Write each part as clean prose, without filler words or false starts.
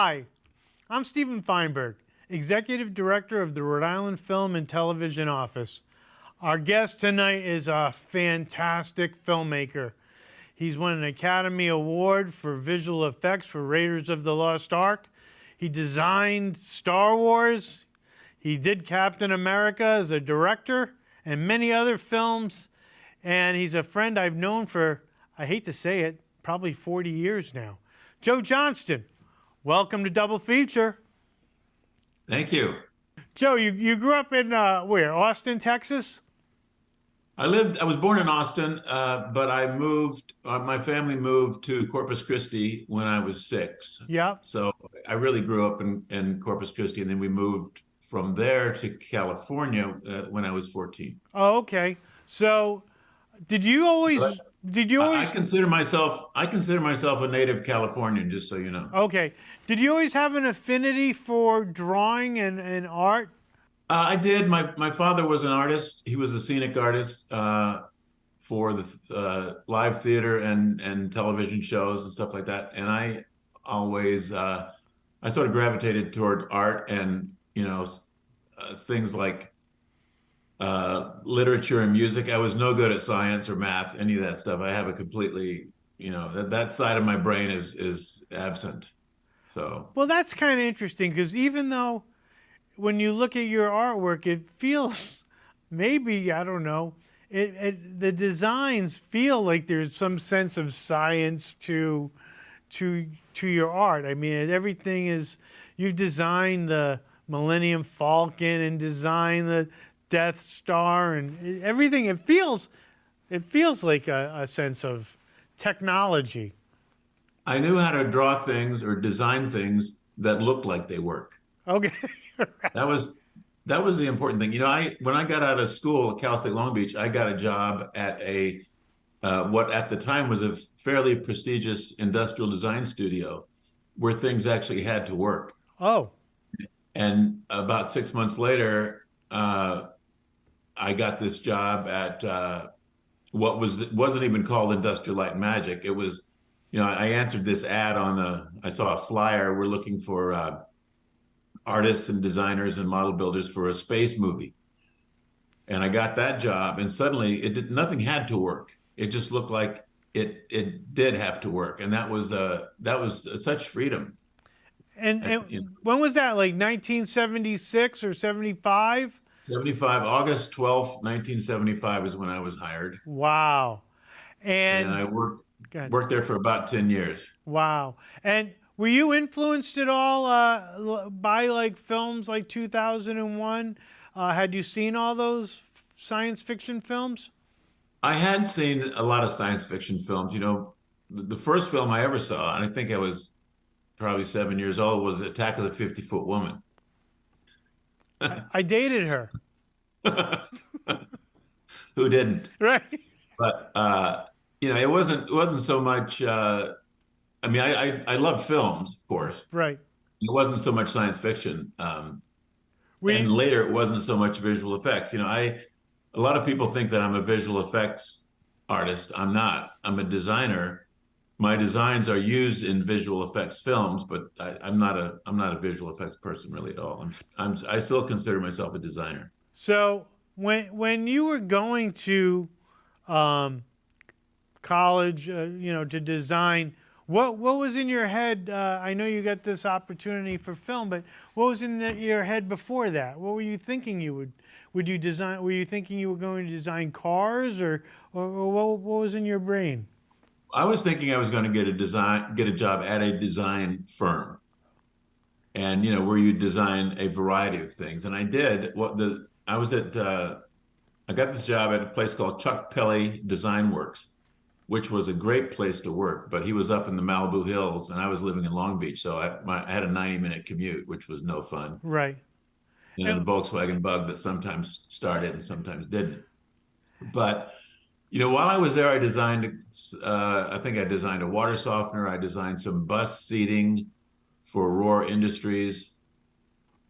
Hi, I'm Stephen Feinberg, Executive Director of the Rhode Island Film and Television Office. Our guest tonight is a fantastic filmmaker. He's won an Academy Award for visual effects for Raiders of the Lost Ark. He designed Star Wars. He did Captain America as a director and many other films. And he's a friend I've known for, I hate to say it, probably 40 years now. Joe Johnston, welcome to Double Feature. Thank you. Joe, you grew up in where? Austin, Texas? I was born in Austin, but I moved, my family moved to Corpus Christi when I was 6. Yeah. So I really grew up in Corpus Christi, and then we moved from there to California when I was 14. Oh, okay. So did you always, I consider myself a native Californian, just so you know. Okay. Did you always have an affinity for drawing and art? I did. My father was an artist. He was a scenic artist for the live theater and television shows and stuff like that. And I always, I sort of gravitated toward art and, things like literature and music. I was no good at science or math, any of that stuff. I have a completely, that side of my brain is absent. So. Well, that's kind of interesting because even though when you look at your artwork, it feels maybe, I don't know, the designs feel like there's some sense of science to your art. I mean, everything is, you've designed the Millennium Falcon and designed the Death Star and everything. It feels like a sense of technology. I knew how to draw things or design things that looked like they work. Okay. That was the important thing. When I got out of school at Cal State Long Beach, I got a job at what at the time was a fairly prestigious industrial design studio where things actually had to work. Oh. And about 6 months later, I got this job at what wasn't even called Industrial Light and Magic. It was, I answered this ad I saw a flyer. We're looking for artists and designers and model builders for a space movie. And I got that job, and suddenly nothing had to work. It just looked like it did have to work. And that was such freedom. And when was that, like 1976 or 75? 75, August 12th, 1975 is when I was hired. Wow. And I worked there for about 10 years. Wow. And were you influenced at all by like films like 2001? Had you seen all those science fiction films? I had seen a lot of science fiction films. The first film I ever saw, and I think I was probably 7 years old, was Attack of the 50-Foot Woman. I dated her. Who didn't? Right. But it wasn't so much. I loved films, of course. Right. It wasn't so much science fiction. And later, it wasn't so much visual effects. A lot of people think that I'm a visual effects artist. I'm not. I'm a designer. My designs are used in visual effects films, but I'm not a visual effects person really at all. I still consider myself a designer. So when you were going to college, to design, what was in your head? I know you got this opportunity for film, but what was in your head before that? What were you thinking would you design? Were you thinking you were going to design cars, or what was in your brain? I was thinking I was going to get a job at a design firm, and where you design a variety of things. And I did. I got this job at a place called Chuck Pelly Design Works, which was a great place to work. But he was up in the Malibu Hills, and I was living in Long Beach, so I had a 90-minute commute, which was no fun. Right. The Volkswagen Bug that sometimes started and sometimes didn't. But while I was there, I designed, I think I designed a water softener. I designed some bus seating for Roar Industries.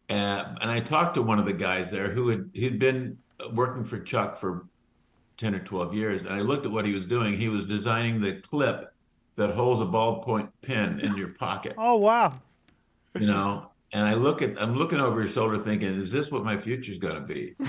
And I talked to one of the guys there he'd been working for Chuck for 10 or 12 years. And I looked at what he was doing. He was designing the clip that holds a ballpoint pen in your pocket. Oh, wow. you know, and I'm looking over his shoulder thinking, is this what my future's going to be? You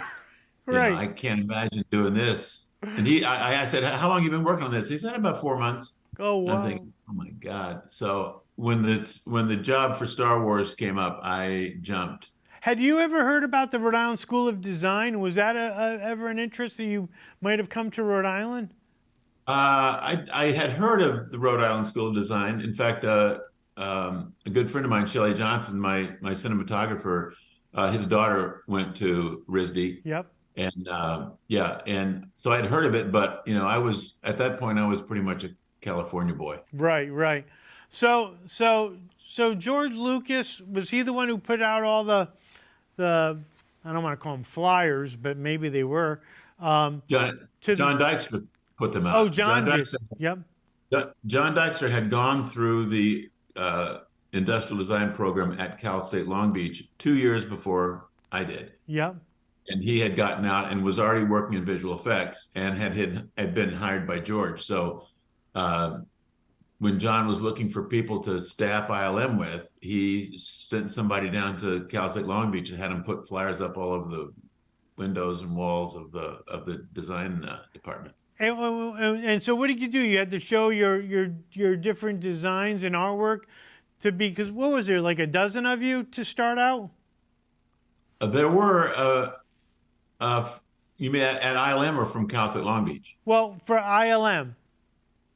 know, Right. I can't imagine doing this. And I said, how long have you been working on this? He said, about 4 months. Oh, And I'm wow. thinking, oh my God. So when the job for Star Wars came up, I jumped. Had you ever heard about the Rhode Island School of Design? Was that ever an interest that you might have come to Rhode Island? I had heard of the Rhode Island School of Design. In fact, a good friend of mine, Joe Johnston, my cinematographer, his daughter went to RISD, Yep. and yeah, and so I'd heard of it, but you know, I was at that point I was pretty much a California boy. Right, right. So George Lucas, was he the one who put out all the I don't want to call them flyers, but maybe they were John to the John Dykstra put them oh out. John did. Yep. John Dykstra had gone through the industrial design program at Cal State Long Beach 2 years before I did. Yep. And he had gotten out and was already working in visual effects and had been hired by George. So uh, when John was looking for people to staff ILM with, he sent somebody down to Cal State Long Beach and had him put flyers up all over the windows and walls of the design department. And so what did you do? You had to show your different designs and artwork to be, because what was there, like a dozen of you to start out? There were you mean at ILM or from Cal State Long Beach? Well, for ILM.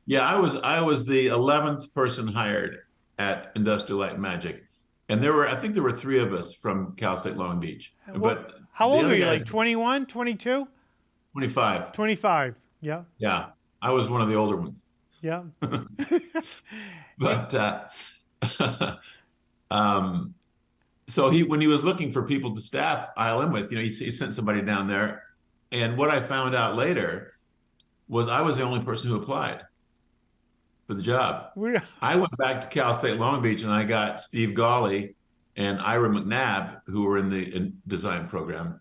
Yeah, I was the 11th person hired at Industrial Light and Magic, and I think there were three of us from Cal State Long Beach, Well, but how the old other are you? guys, Like 21, 22, 25. 25? Yeah. Yeah, I was one of the older ones, Yeah. but um, so when he was looking for people to staff ILM with, you know, he sent somebody down there, and what I found out later was I was the only person who applied for the job. We- I went back to Cal State Long Beach and I got Steve Gawley and Ira McNabb, who were in the design program.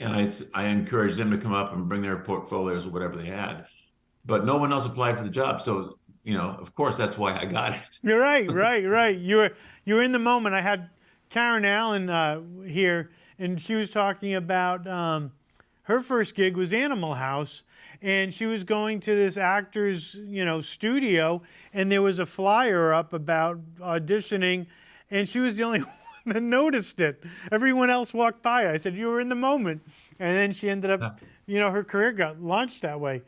And I encouraged them to come up and bring their portfolios or whatever they had. But no one else applied for the job. So, you know, of course, that's why I got it. You're right, right, right. You were in the moment. I had Karen Allen here, and she was talking about her first gig was Animal House, and she was going to this actor's, studio, and there was a flyer up about auditioning, and she was the only one that noticed it. Everyone else walked by. I said, "You were in the moment," and then she ended up, her career got launched that way.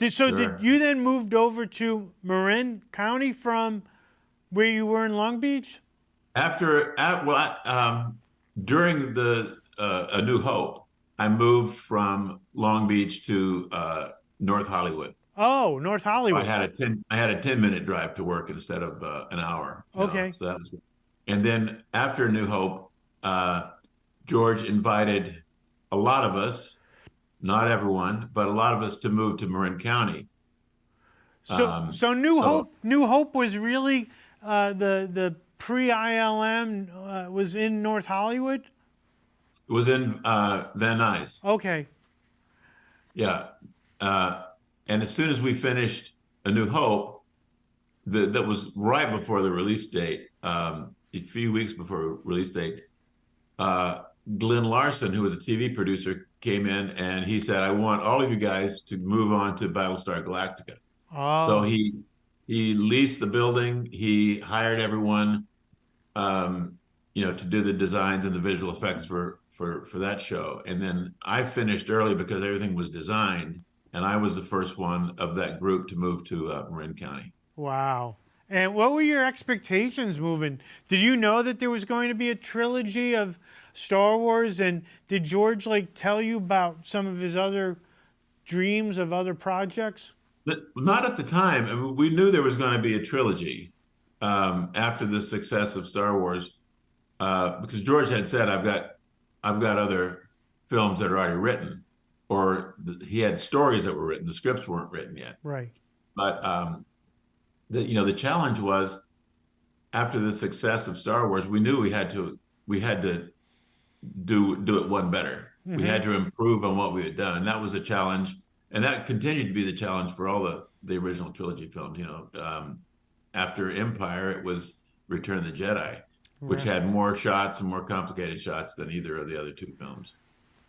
Sure. Did you then moved over to Marin County from where you were in Long Beach? During the A New Hope, I moved from Long Beach to North Hollywood. Oh, North Hollywood. I had a 10-minute drive to work instead of an hour. Okay. So that was good. And then after New Hope, George invited a lot of us, not everyone, but a lot of us to move to Marin County. So New Hope was really the pre-ILM was in North Hollywood. It was in Van Nuys. Okay. Yeah. And as soon as we finished A New Hope, that was right before the release date, a few weeks before release date, Glenn Larson, who was a TV producer, came in and he said, "I want all of you guys to move on to Battlestar Galactica." Oh. So he leased the building. He hired everyone, to do the designs and the visual effects for that show. And then I finished early because everything was designed, and I was the first one of that group to move to Marin County. Wow. And what were your expectations moving? Did you know that there was going to be a trilogy of Star Wars? And did George tell you about some of his other dreams of other projects? Not at the time. I mean, we knew there was going to be a trilogy after the success of Star Wars, because George had said, "I've got other films that are already written," or he had stories that were written. The scripts weren't written yet. Right. But the challenge was, after the success of Star Wars, we knew we had to do it one better. Mm-hmm. We had to improve on what we had done, and that was a challenge. And that continued to be the challenge for all the original trilogy films. After Empire, it was Return of the Jedi. which Right. had more shots and more complicated shots than either of the other two films.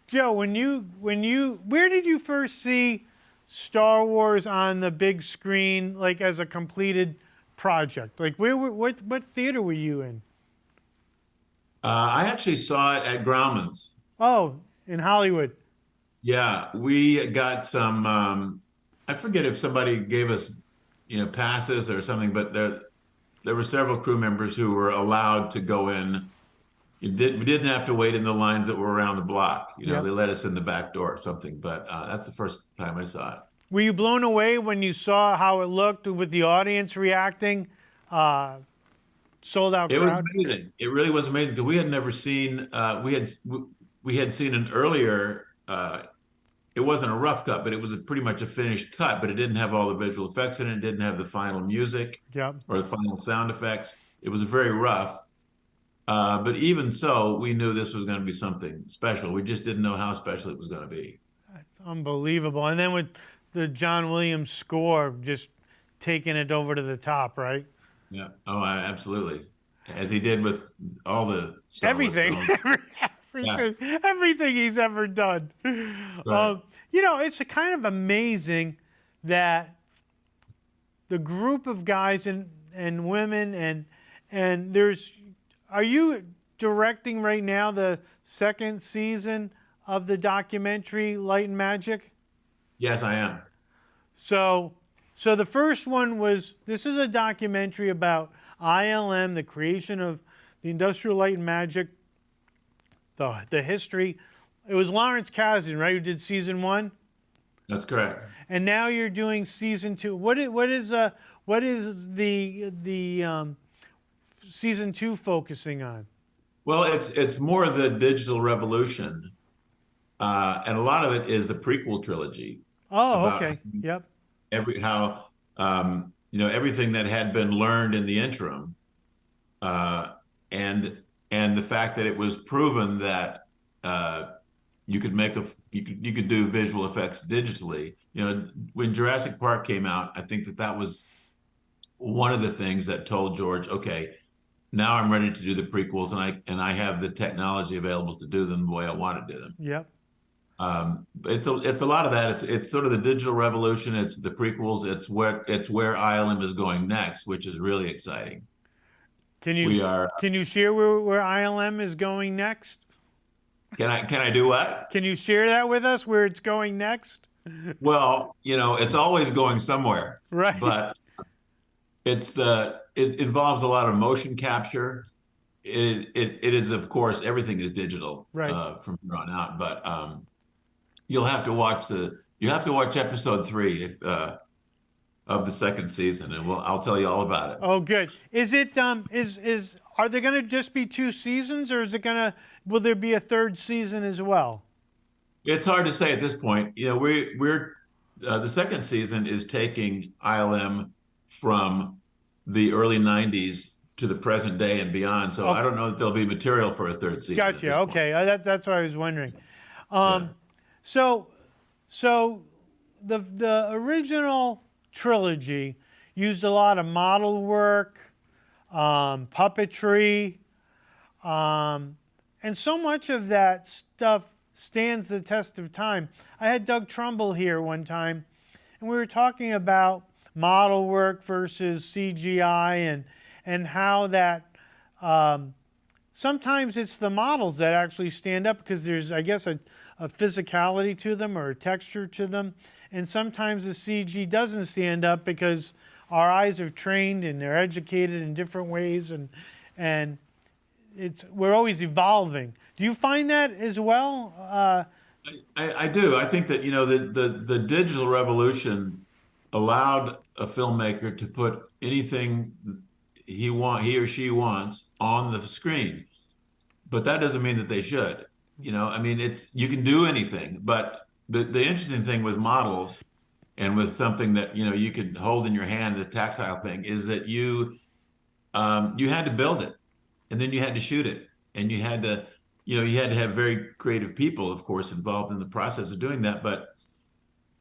Joe, where did you first see Star Wars on the big screen, like as a completed project? Like what theater were you in? I actually saw it at Grauman's. Oh, in Hollywood. Yeah, we got some. I forget if somebody gave us, passes or something, but there were several crew members who were allowed to go in. We didn't have to wait in the lines that were around the block. Yep. They let us in the back door or something. But that's the first time I saw it. Were you blown away when you saw how it looked with the audience reacting? Sold out It was crowd. amazing. It really was amazing because we had never seen. We had seen an earlier. It wasn't a rough cut, but it was pretty much a finished cut. But it didn't have all the visual effects in it. It didn't have the final music Yep. or the final sound effects. It was very rough. But even so, we knew this was going to be something special. We just didn't know how special it was going to be. It's unbelievable. And then with the John Williams score, just taking it over to the top, right? Yeah. Oh, absolutely. As he did with all the Star Wars Everything, films. everything he's ever done. Right. It's kind of amazing that the group of guys and women and are you directing right now the second season of the documentary Light and Magic? Yes, I am. So the first one was, this is a documentary about ILM, the creation of the Industrial Light and Magic, the history. It was Lawrence Kasdan, right, who did season 1? That's correct. And now you're doing season 2. What is the season 2 focusing on? Well, it's more the digital revolution, and a lot of it is the prequel trilogy. Oh, About okay. Yep. Everything that had been learned in the interim, and the fact that it was proven that you could do visual effects digitally. When Jurassic Park came out, I think that was one of the things that told George, okay, now I'm ready to do the prequels, and I have the technology available to do them the way I want to do them. Yep. It's a lot of that. It's sort of the digital revolution. It's the prequels. It's where ILM is going next, which is really exciting. Can you share where ILM is going next? Can I do what? Can you share that with us, where it's going next? Well, it's always going somewhere. Right. But it involves a lot of motion capture. It is, of course, everything is digital, right, from here on out. But you'll have to watch episode 3 of the second season, and I'll tell you all about it. Oh, good. Is it are there going to just be 2 seasons, or will there be a third season as well? It's hard to say at this point. We're the second season is taking ILM from the early 90s to the present day and beyond. So okay. I don't know that there'll be material for a third season. Gotcha. Okay, that's what I was wondering. Yeah. So the original trilogy used a lot of model work, puppetry, and so much of that stuff stands the test of time. I had Doug Trumbull here one time, and we were talking about model work versus CGI and how that sometimes it's the models that actually stand up because there's, I guess, a physicality to them or a texture to them. And sometimes the CG doesn't stand up because our eyes are trained and they're educated in different ways, and we're always evolving. Do you find that as well? I do. I think that the digital revolution allowed a filmmaker to put anything he or she wants on the screen, but that doesn't mean that they should. You can do anything, but the interesting thing with models and with something that you could hold in your hand, the tactile thing, is that you had to build it, and then you had to shoot it, and you had to have very creative people, of course, involved in the process of doing that. But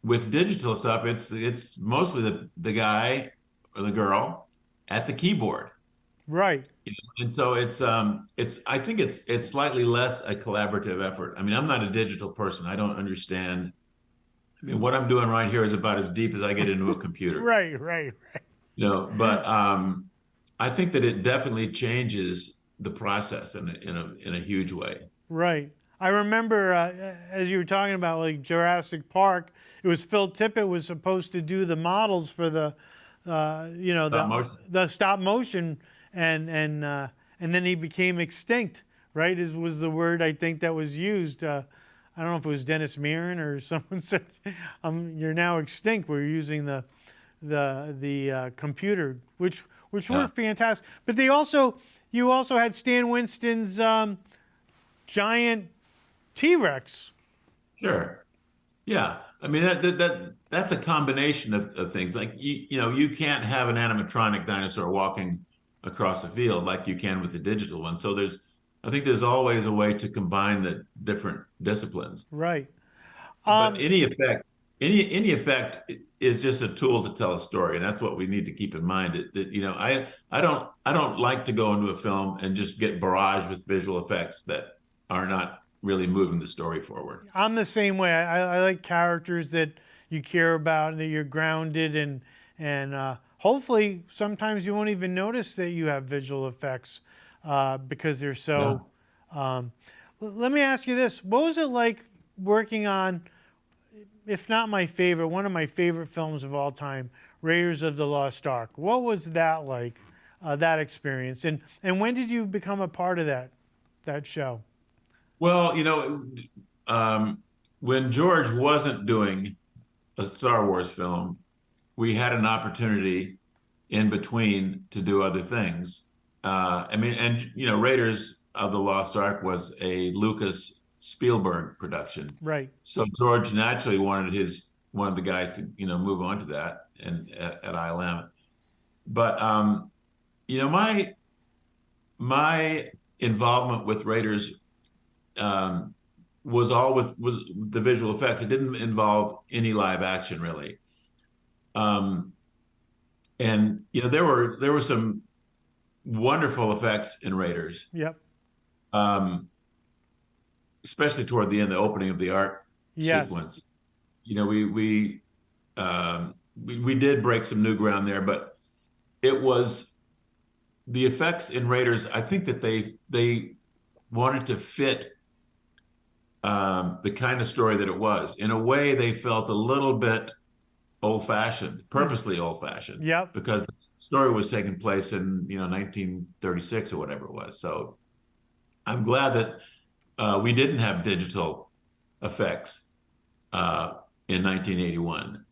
with digital stuff, it's mostly the guy or the girl at the keyboard. Right. And so it's I think it's slightly less a collaborative effort. I mean, I'm not a digital person. I don't understand. I mean, what I'm doing right here is about as deep as I get into a computer. Right, right, right. But I think that it definitely changes the process in a huge way. Right. I remember as you were talking about like Jurassic Park, it was Phil Tippett was supposed to do the models for the, Stop motion. the stop motion, and then he became extinct. Right, was the word I think that was used. I don't know if it was Dennis Mirren or someone said, "You're now extinct. We're using the computer," which were Yeah. fantastic. But you also had Stan Winston's giant T-Rex. Sure. Yeah. I mean that's a combination of things. Like you can't have an animatronic dinosaur walking across the field like you can with the digital one. So I think there's always a way to combine the different disciplines. Right. But any effect is just a tool to tell a story, and that's what we need to keep in mind. I don't like to go into a film and just get barraged with visual effects that are not really moving the story forward. I'm the same way. I like characters that you care about and that you're grounded and hopefully sometimes you won't even notice that you have visual effects because they're so. Let me ask you this: what was it like working on, if not my favorite, one of my favorite films of all time, Raiders of the Lost Ark? What was that like? That experience, and when did you become a part of that show? Well, when George wasn't doing a Star Wars film, we had an opportunity in between to do other things. I mean, and Raiders of the Lost Ark was a Lucas Spielberg production, Right. so George naturally wanted one of the guys to move on to that and at ILM. But my involvement with Raiders was the visual effects. It didn't involve any live action really. And there were some wonderful effects in Raiders. Yep. Especially toward the end, the opening of the art Yes. sequence. We did break some new ground there, but it was the effects in Raiders. I think that they wanted to fit the kind of story that it was. In a way, they felt a little bit old-fashioned, purposely old-fashioned. Yep. Because the story was taking place in 1936 or whatever it was. So I'm glad that we didn't have digital effects in 1981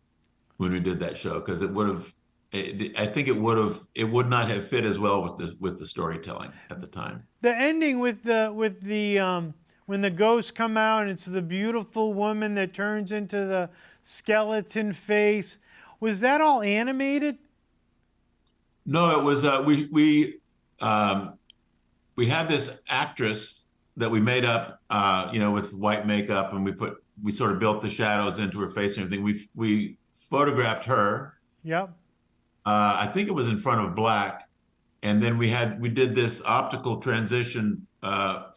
when we did that show, because I think it would not have fit as well with the storytelling at the time. The ending with the when the ghosts come out and it's the beautiful woman that turns into the skeleton face, was that all animated? No, it was we had this actress that we made up with white makeup, and we sort of built the shadows into her face and everything. We photographed her. Yep. I think it was in front of black, and then we did this optical transition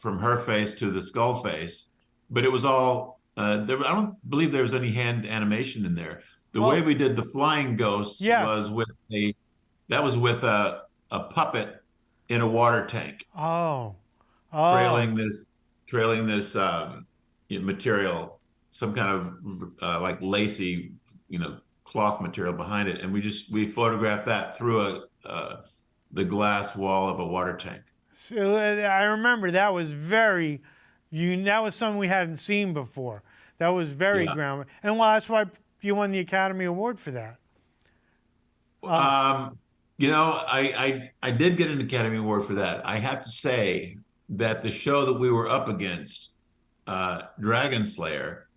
from her face to the skull face, but it was all I don't believe there was any hand animation in there. The way we did the flying ghosts was with a puppet in a water tank. Oh. Trailing this material, some kind of like lacy, cloth material behind it, and we photographed that through the glass wall of a water tank. So I remember that was that was something we hadn't seen before. That was very groundbreaking, and that's why you won the Academy Award for that. I did get an Academy Award for that. I have to say that the show that we were up against, Dragon Slayer,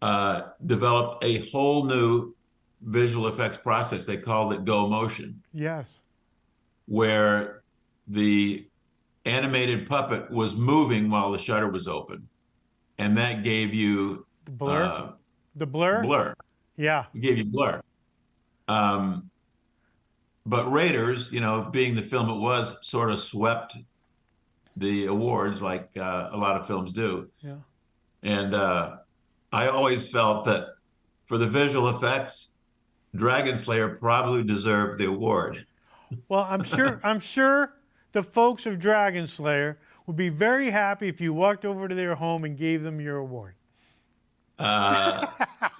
developed a whole new visual effects process. They called it Go Motion. Yes. Where the animated puppet was moving while the shutter was open, and that gave you the blur. The blur. Blur. Yeah. It gave you blur. but Raiders, being the film it was, sort of swept the awards like a lot of films do. Yeah. And I always felt that for the visual effects, Dragon Slayer probably deserved the award. Well, I'm sure the folks of Dragon Slayer would be very happy if you walked over to their home and gave them your award. Uh,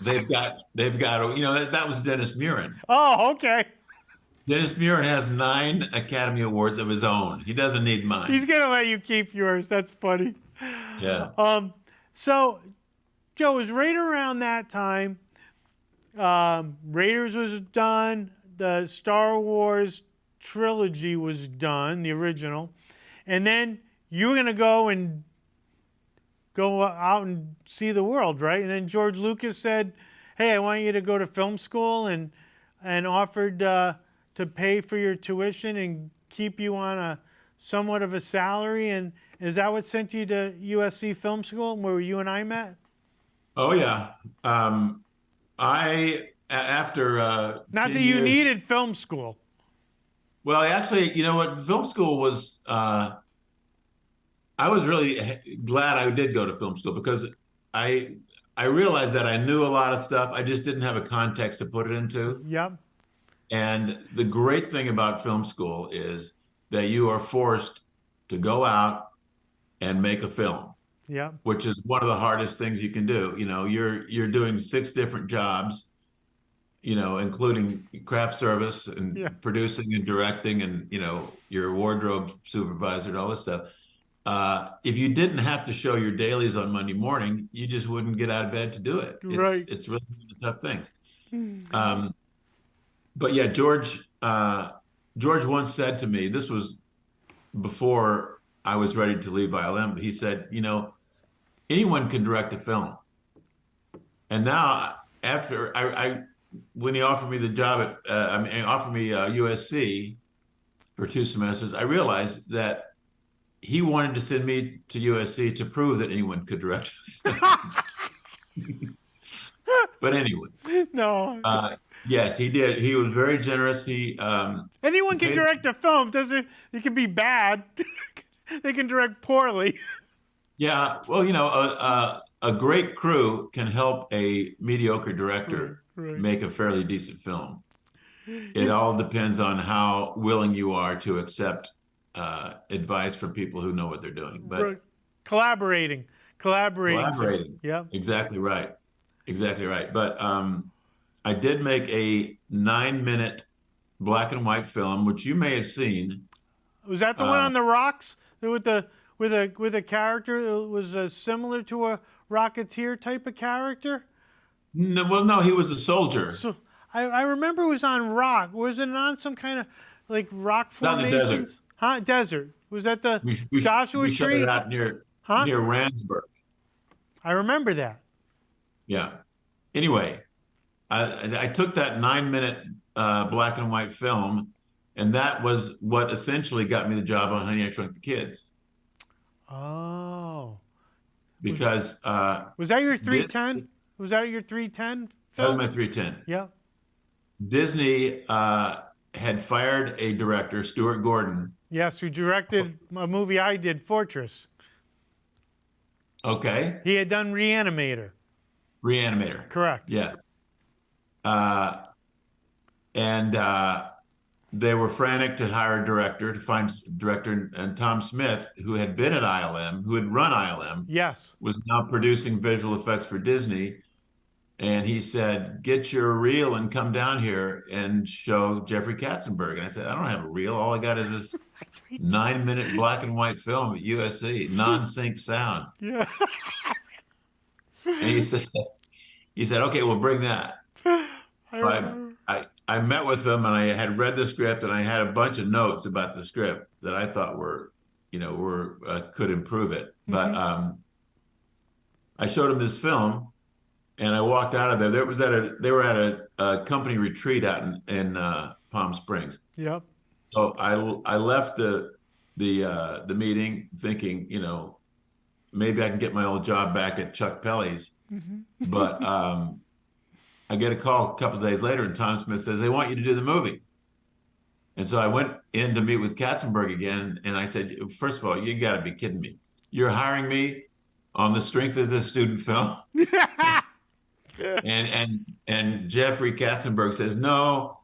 that was Dennis Muren. Oh, okay. Dennis Muren has 9 Academy Awards of his own. He doesn't need mine. He's gonna let you keep yours. That's funny. Yeah. So, Joe, it was right around that time. Raiders was done. The Star Wars trilogy was done, the original, and then you were gonna go out and see the world, right? And then George Lucas said, "Hey, I want you to go to film school," and offered to pay for your tuition and keep you on a somewhat of a salary. And is that what sent you to USC Film School, where you and I met? Oh yeah. After Not 10 that you years, needed film school. well, actually, you know what? Film school was. I was really glad I did go to film school because I realized that I knew a lot of stuff. I just didn't have a context to put it into. Yep. And the great thing about film school is that you are forced to go out and make a film, Yep. which is one of the hardest things you can do. You're doing 6 different jobs, including craft service and Yeah. producing and directing and, your wardrobe supervisor and all this stuff. If you didn't have to show your dailies on Monday morning, you just wouldn't get out of bed to do it. Right. It's really one of the tough things. But yeah, George once said to me, this was before I was ready to leave ILM, but he said, anyone can direct a film. And now after when he offered me the job offered me USC for 2 semesters, I realized that he wanted to send me to USC to prove that anyone could direct a film. But anyway, No. yes, he did. He was very generous. Anyone can direct a film. It can be bad. They can direct poorly. Yeah, well, a great crew can help a mediocre director Right. make a fairly decent film. It all depends on how willing you are to accept advice from people who know what they're doing. But Right. Collaborating. Yep. Exactly right. Exactly right. But I did make a 9-minute black and white film, which you may have seen. Was that the one on the rocks with a character that was similar to a Rocketeer type of character? No, well, no, he was a soldier. So I remember it was on rock. Was it on some kind of like rock Not formations? the desert. Huh? Desert. Was that the We Joshua shot Tree? it out near Randsburg. I remember that. Yeah. Anyway, I took that 9-minute black and white film, and that was what essentially got me the job on Honey, I Shrunk the Kids. Oh. Because Was that your 310? Was that your 310 that was film? my 310. Yeah. Disney had fired a director, Stuart Gordon. Yes, who directed a movie I did, Fortress. Okay. He had done Reanimator. Reanimator. Correct. Yes. And they were frantic to hire a director, to find a director, and Tom Smith, who had been at ILM, who had run ILM, Yes. was now producing visual effects for Disney. And he said, get your reel and come down here and show Jeffrey Katzenberg. And I said, I don't have a reel. All I got is this 9-minute black and white film at USC, non-sync sound. Yeah. And he said, okay, we'll bring that. I met with them, and I had read the script, and I had a bunch of notes about the script that I thought could improve it. But I showed him this film, and I walked out of there. They were at a company retreat out in Palm Springs. Yep. So I left the meeting thinking, maybe I can get my old job back at Chuck Pelly's. But I get a call a couple of days later, and Tom Smith says, they want you to do the movie. And so I went in to meet with Katzenberg again, and I said, first of all, you got to be kidding me. You're hiring me on the strength of this student film? And Jeffrey Katzenberg says, no,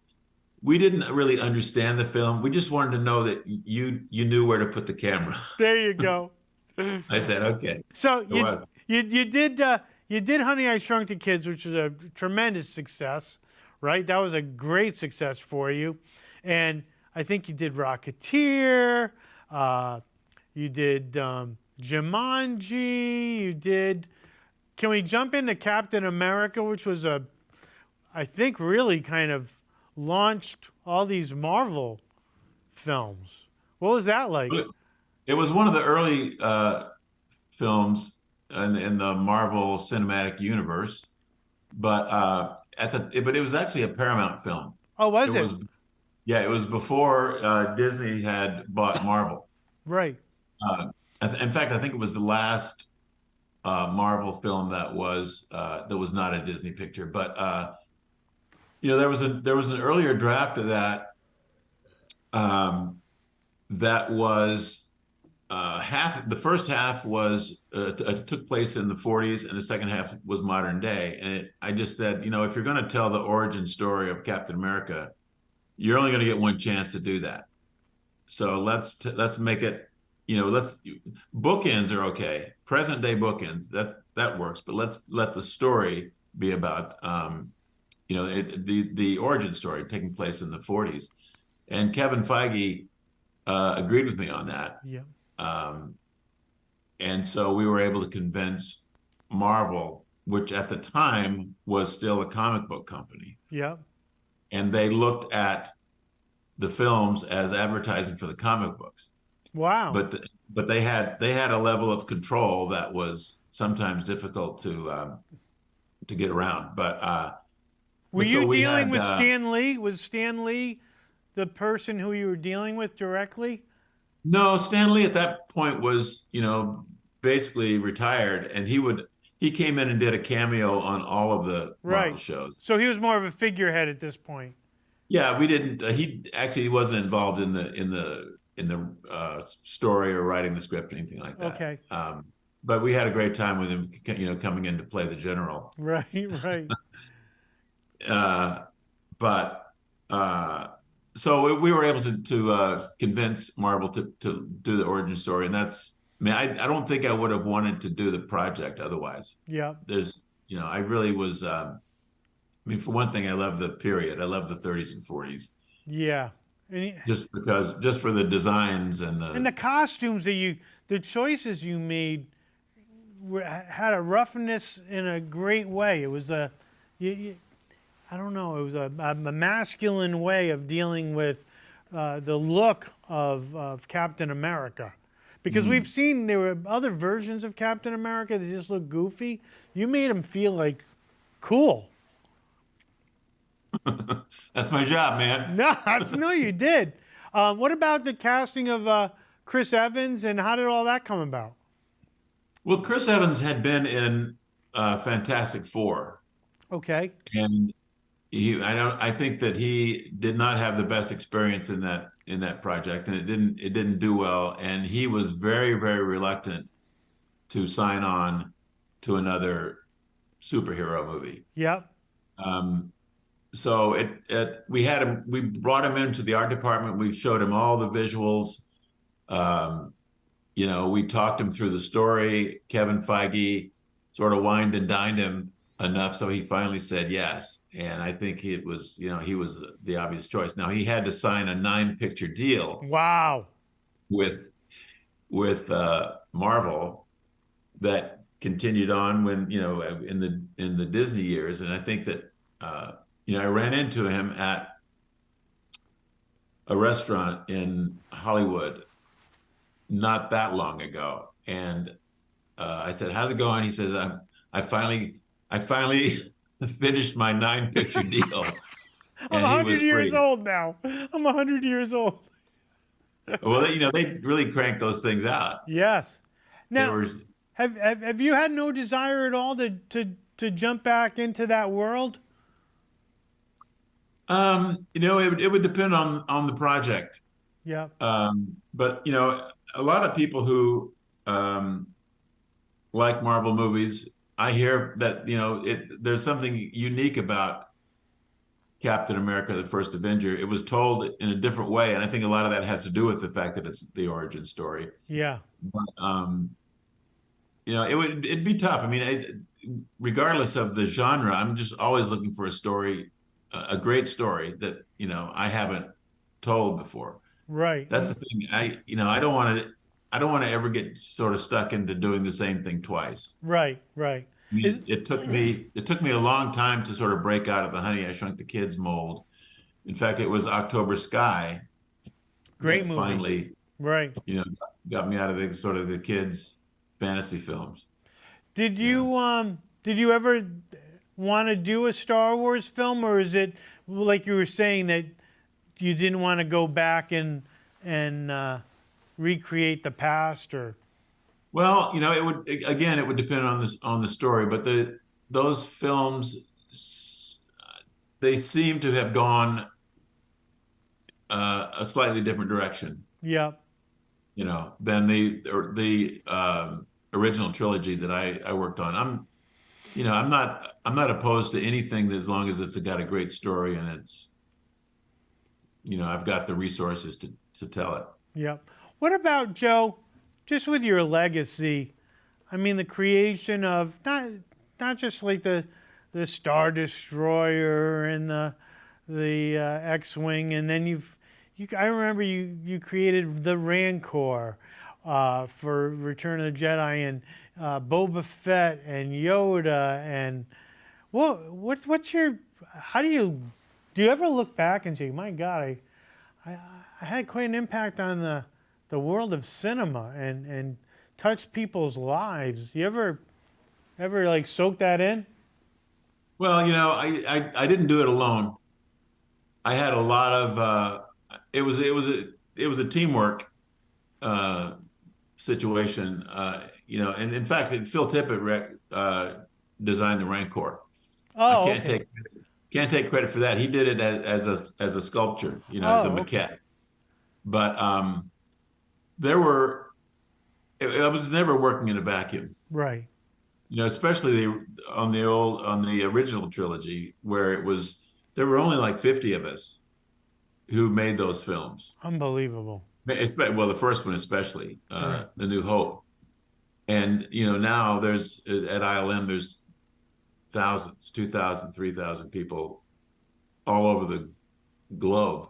we didn't really understand the film. We just wanted to know that you knew where to put the camera. There you go. I said, okay. So Go on. you did Honey, I Shrunk the Kids, which was a tremendous success, right? That was a great success for you, and I think you did Rocketeer, you did Jumanji, you did. Can we jump into Captain America, which was I think really kind of launched all these Marvel films? What was that like? It was one of the early films in the Marvel Cinematic Universe, but but it was actually a Paramount film. Oh, was it? Yeah, it was before Disney had bought Marvel. Right. In fact, I think it was the last Marvel film that was not a Disney picture. But there was an earlier draft of that that was the first half was took place in the 40s, and the second half was modern day. And I just said, if you're going to tell the origin story of Captain America, you're only going to get one chance to do that. So let's make it, bookends are okay. Present day bookends, that works, but let's let the story be about, the origin story taking place in the 40s. And Kevin Feige agreed with me on that. Yeah. And so we were able to convince Marvel, which at the time was still a comic book company. Yeah. And they looked at the films as advertising for the comic books. Wow. But they had a level of control that was sometimes difficult to get around. But were you dealing with Stan Lee? Was Stan Lee the person who you were dealing with directly? No, Stan Lee at that point was, basically retired, and he came in and did a cameo on all of the Marvel shows. So he was more of a figurehead at this point. Yeah, we didn't. He actually wasn't involved in the story or writing the script or anything like that. Okay. But we had a great time with him, coming in to play the general. Right. Right. So we were able to convince Marvel to do the origin story, and I don't think I would have wanted to do the project otherwise. Yeah. I really was. For one thing, I love the period. I love the 30s and 40s. Yeah. Just for the designs and the costumes the choices you made had a roughness in a great way. It was I don't know. It was a masculine way of dealing with the look of Captain America, because we've seen there were other versions of Captain America that just look goofy. You made him feel like cool. That's my job, man. No, you did. What about the casting of Chris Evans, and how did all that come about? Well, Chris Evans had been in Fantastic Four. Okay. And I think that he did not have the best experience in that project, and it didn't do well. And he was very, very reluctant to sign on to another superhero movie. Yep. So we brought him into the art department. We showed him all the visuals. We talked him through the story. Kevin Feige sort of wined and dined him enough so he finally said yes. And I think he was the obvious choice. Now he had to sign a 9-picture deal. Wow. With Marvel that continued on when in the Disney years. And I think that I ran into him at a restaurant in Hollywood not that long ago, and I said, "How's it going?" He says, "I finally finished my 9-picture deal." I'm 100 years old now. I'm 100 years old. Well, they really crank those things out. Yes. Now, have you had no desire at all to jump back into that world? It would depend on the project. Yep. But a lot of people who um, like Marvel movies, I hear that there's something unique about Captain America: The First Avenger. It was told in a different way, and I think a lot of that has to do with the fact that it's the origin story. Yeah. But it'd be tough. I mean, regardless of the genre, I'm just always looking for a story, a great story that I haven't told before. Right. That's the thing. I don't want to ever get sort of stuck into doing the same thing twice. Right. Right. I Is, mean, it took me a long time to sort of break out of the Honey, I Shrunk the Kids mold. In fact, it was October Sky great that movie. finally, Right. you know, got me out of the sort of the kids fantasy films. Did Yeah. you ever want to do a Star Wars film, or is it like you were saying that you didn't want to go back and recreate the past, or Well, it would depend on the story, but those films they seem to have gone a slightly different direction, yeah, than the original trilogy that I worked on. I'm not opposed to anything as long as it's got a great story and I've got the resources to tell it. yeah. What about Joe? Just with your legacy, I mean, the creation of not just like the Star Destroyer and the X-wing, and then I remember you created the Rancor for Return of the Jedi, and Boba Fett and Yoda, and what's your how do you ever look back and say, my God, I, I had quite an impact on the world of cinema and touched people's lives. You ever like soak that in? Well, I didn't do it alone. I had a lot of it was a teamwork uh, situation. And in fact, Phil Tippett designed the Rancor. I Oh, okay. can't take credit for that. He did it as a sculpture, as a Oh, okay. maquette. But there were I was never working in a vacuum. Right. Especially on the original trilogy where there were only like 50 of us who made those films. Unbelievable. Well, the first one especially, Right. The New Hope. And now there's at ILM there's thousands, 2,000, 3,000 people all over the globe,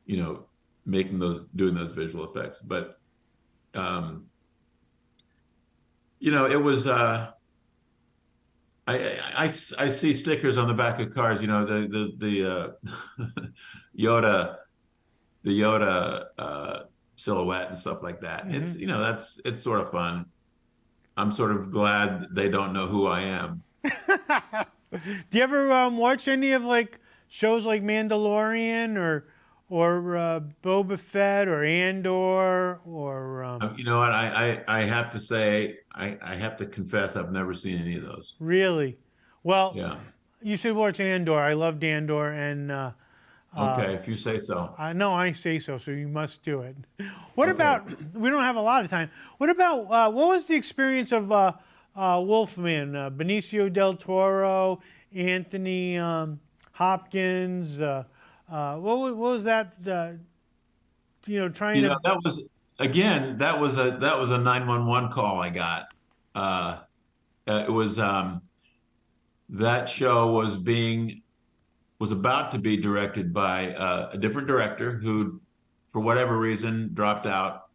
you know, doing those visual effects. But um, it was I see stickers on the back of cars, the Yoda silhouette and stuff like that. Hmm. It's sort of fun. I'm sort of glad they don't know who I am. Do you ever watch any of like shows like Mandalorian or Boba Fett or Andor or You know what? I have to say, I have to confess, I've never seen any of those. really? Well, Yeah. you should watch Andor. I loved Andor, and Okay, if you say so. I know I say so, so you must do it. What Okay. about? We don't have a lot of time. What about? What was the experience of Wolfman, Benicio del Toro, Anthony Hopkins? What was that? Trying to. That was again, that was a 911 call I got. Uh, it was that show was about to be directed by a different director who, for whatever reason, dropped out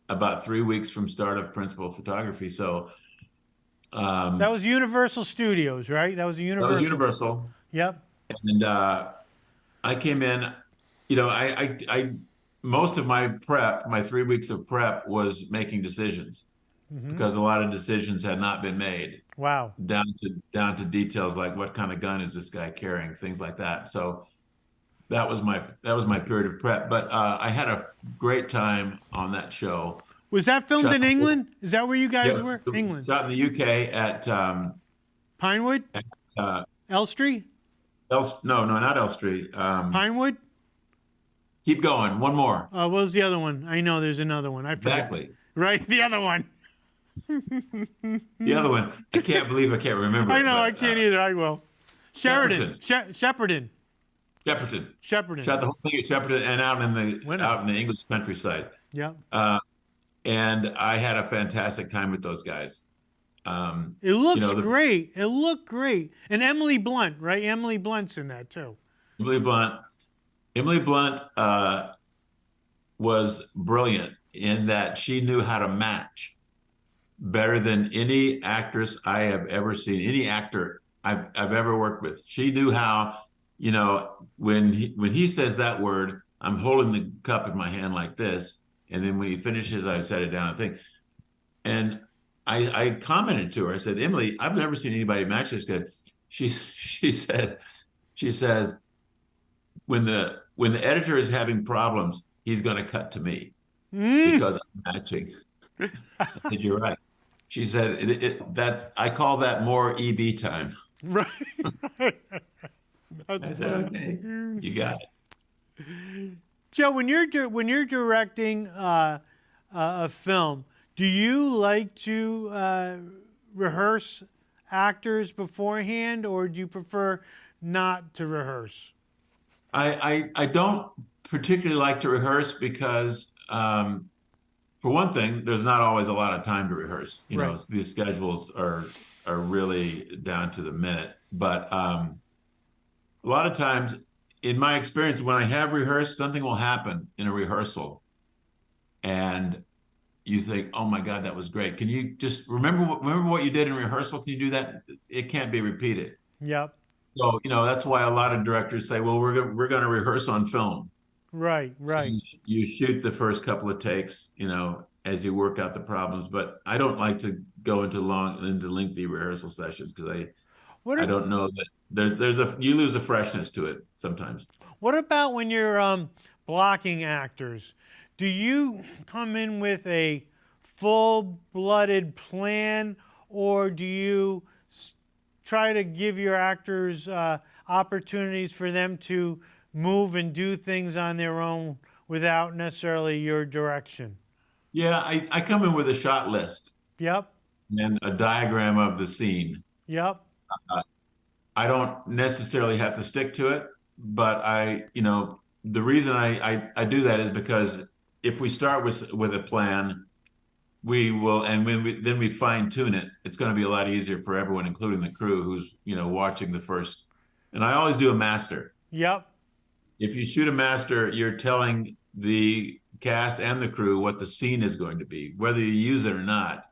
about 3 weeks from start of principal photography. So That um, was Universal Studios, right? That was a that was Universal. Universal, Yep. and I came in. Most of my prep, my 3 weeks of prep, was making decisions Hmm. because a lot of decisions had not been made Wow. down to details like what kind of gun is this guy carrying, things like that. So that was my period of prep. But I had a great time on that show. Was that filmed Shot, in England? Is that where you yeah, guys it was were? England. shot in the UK Pinewood? at uh, Elstree? No, no, not L Street. Pinewood? Keep going. One more. What was the other one? I know there's another one. I forget. Exactly. Right, the other one. The other one, I can't believe I can't remember I it. know, But, I can't either. I will. Sheridan. Shepperton. Shepperton. Shot the whole thing at Shepperton and out in the English countryside. Yeah. And I had a fantastic time with those guys. It looks great. It looked great. And Emily Blunt, right? Emily Blunt's in that too. Emily Blunt. Emily Blunt was brilliant in that she knew how to match better than any actress I have ever seen, any actor I've ever worked with. She knew how, when he says that word, I'm holding the cup in my hand like this, and then when he finishes, I set it down and think. And I commented to her. I said, Emily, I've never seen anybody match this good. She says, when the editor is having problems, he's going to cut to me because I'm matching. I said, you're right. She said, I call that more EB time. Right. I said, okay, you got it. Joe, when you're directing a film, do you like to rehearse actors beforehand, or do you prefer not to rehearse? I don't particularly like to rehearse because, for one thing, there's not always a lot of time to rehearse. Right. These schedules are really down to the minute. But a lot of times, in my experience, when I have rehearsed, something will happen in a rehearsal, and you think, "Oh my God, that was great! Can you just remember what you did in rehearsal? Can you do that? It can't be repeated." Yep. So that's why a lot of directors say, "Well, we're going to rehearse on film." Right. Right. So you shoot the first couple of takes, as you work out the problems. But I don't like to go into lengthy rehearsal sessions because I don't know that you lose a freshness to it sometimes. What about when you're blocking actors? Do you come in with a full-blooded plan, or do you try to give your actors opportunities for them to move and do things on their own without necessarily your direction? Yeah, I come in with a shot list. Yep. And a diagram of the scene. Yep. I don't necessarily have to stick to it, but the reason I do that is because if we start with a plan, we will, and then we fine tune it, it's going to be a lot easier for everyone, including the crew who's, watching the first. And I always do a master. Yep. If you shoot a master, you're telling the cast and the crew what the scene is going to be, whether you use it or not.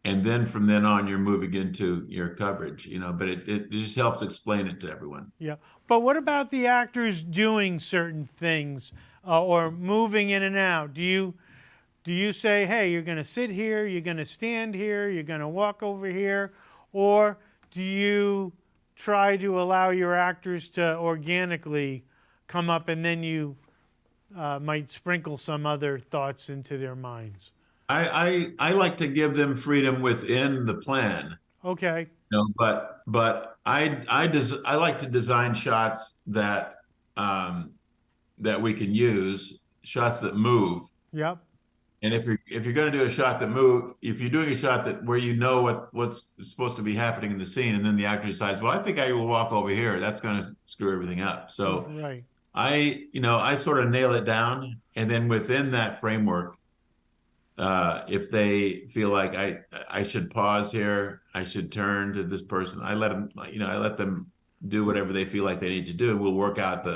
And then from then on, you're moving into your coverage, but it just helps explain it to everyone. Yeah. But what about the actors doing certain things or moving in and out? Do you say, hey, you're going to sit here, you're going to stand here, you're going to walk over here? Or do you try to allow your actors to organically come up, and then you might sprinkle some other thoughts into their minds? I like to give them freedom within the plan. Okay. But I like to design shots that we can use, shots that move. Yep. And if you're going to do a shot that move, if you're doing a shot where what's supposed to be happening in the scene, and then the actor decides, well, I think I will walk over here, that's going to screw everything up. So right. I sort of nail it down, and then within that framework, if they feel like I should pause here, I should turn to this person, I let them do whatever they feel like they need to do, and we'll work out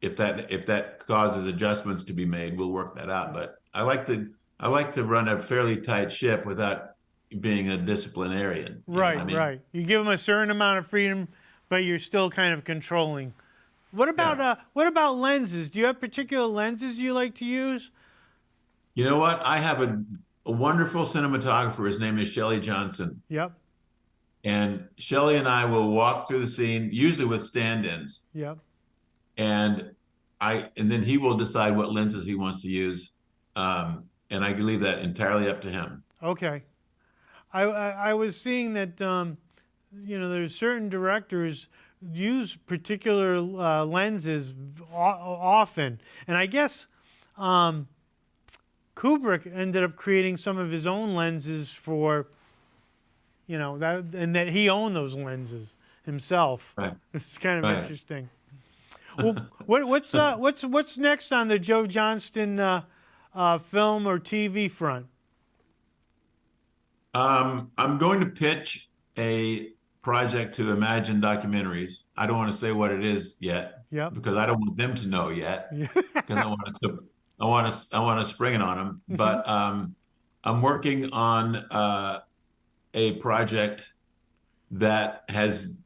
if that causes adjustments to be made, we'll work that out. But I like to run a fairly tight ship without being a disciplinarian. Right, right. You give them a certain amount of freedom, but you're still kind of controlling. What about lenses? Do you have particular lenses you like to use? You know what? I have a wonderful cinematographer. His name is Joe Johnston. Yep. And Shelley and I will walk through the scene, usually with stand-ins. Yep. And then he will decide what lenses he wants to use. And I can leave that entirely up to him. Okay. I was seeing that, there's certain directors use particular lenses often, and I guess Kubrick ended up creating some of his own lenses for, you know, that, and that he owned those lenses himself. Right. It's kind of Right. interesting. Well, what's next on the Joe Johnston film or TV front? I'm going to pitch a project to Imagine Documentaries. I don't want to say what it is yet Yep. because I don't want them to know yet Yeah. because I want to spring it on them. But I'm working on a project that has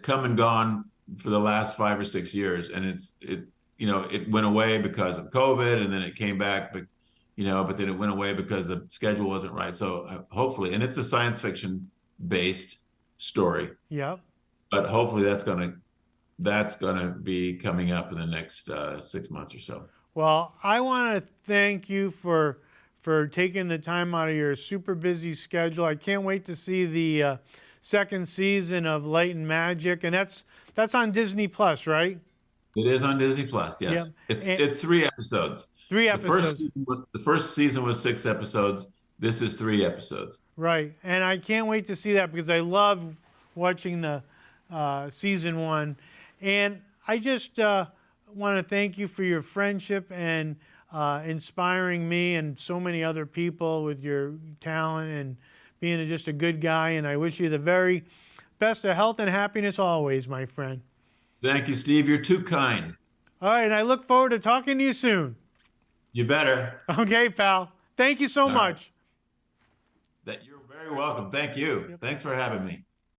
come and gone for the last 5 or 6 years, and it went away because of COVID, and then it came back, but then it went away because the schedule wasn't right. So hopefully, and it's a science fiction based story, Yep. but hopefully that's gonna be coming up in the next 6 months or so. Well, I want to thank you for taking the time out of your super busy schedule. I can't wait to see the second season of Light and Magic, and that's on Disney Plus, right? It is on Disney Plus. Yes, Yep. it's 3 episodes. Three The episodes. first season was 6 episodes. This is 3 episodes. Right, and I can't wait to see that because I love watching the season one, and I just want to thank you for your friendship and inspiring me and so many other people with your talent and being just a good guy. And I wish you the very best of health and happiness always, my friend. Thank you, Steve. You're too kind. All right, and I look forward to talking to you soon. You better. Okay, pal. Thank you so All right. much. You're very welcome. Thank you. Thanks for having me.